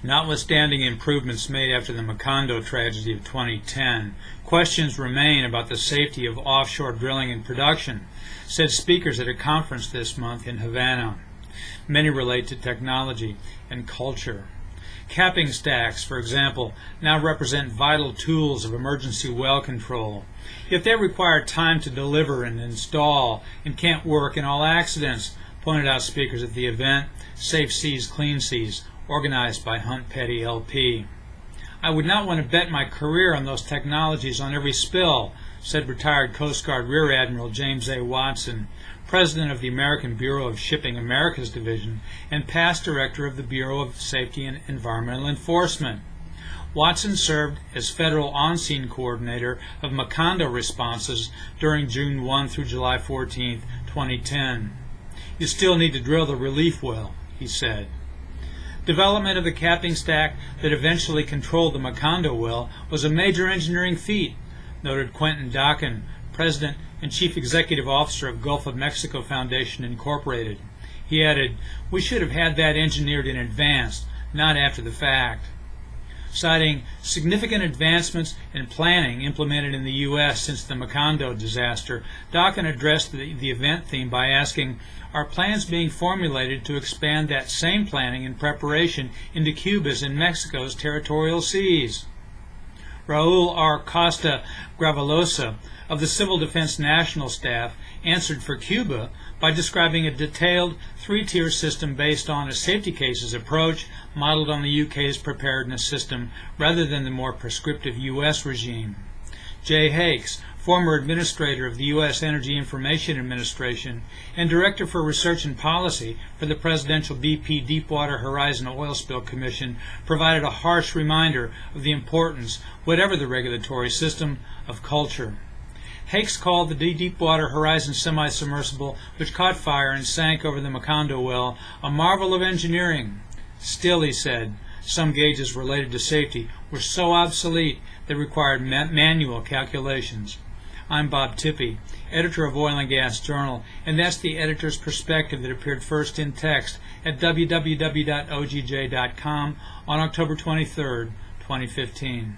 Notwithstanding improvements made after the Macondo tragedy of 2010, questions remain about the safety of offshore drilling and production, said speakers at a conference this month in Havana. Many relate to technology and culture. Capping stacks, for example, now represent vital tools of emergency well control. Yet they require time to deliver and install and can't work in all accidents, pointed out speakers at the event, Safe Seas, Clean Seas, organized by Hunt Petty LP. I would not want to bet my career on those technologies on every spill, said retired Coast Guard Rear Admiral James A. Watson, president of the American Bureau of Shipping Americas Division and past director of the Bureau of Safety and Environmental Enforcement. Watson served as federal on-scene coordinator of Macondo responses during June 1 through July 14, 2010. You still need to drill the relief well, he said. Development of the capping stack that eventually controlled the Macondo well was a major engineering feat, noted Quentin Dockin, president and chief executive officer of Gulf of Mexico Foundation Incorporated. He added, "We should have had that engineered in advance, not after the fact." Citing significant advancements in planning implemented in the U.S. since the Macondo disaster, Dockin addressed the event theme by asking, "Are plans being formulated to expand that same planning and preparation into Cuba's and Mexico's territorial seas?" Raul R. Costa Gravalosa of the Civil Defense National Staff answered for Cuba by describing a detailed three-tier system based on a safety cases approach modeled on the UK's preparedness system rather than the more prescriptive U.S. regime. Jay Hakes, former administrator of the U.S. Energy Information Administration and Director for Research and Policy for the Presidential BP Deepwater Horizon Oil Spill Commission, provided a harsh reminder of the importance, whatever the regulatory system, of culture. Hakes called the Deepwater Horizon semi-submersible, which caught fire and sank over the Macondo well, a marvel of engineering. Still, he said, some gauges related to safety were so obsolete they required manual calculations. I'm Bob Tippie, editor of Oil and Gas Journal, and that's the editor's perspective that appeared first in text at www.ogj.com on October 23, 2015.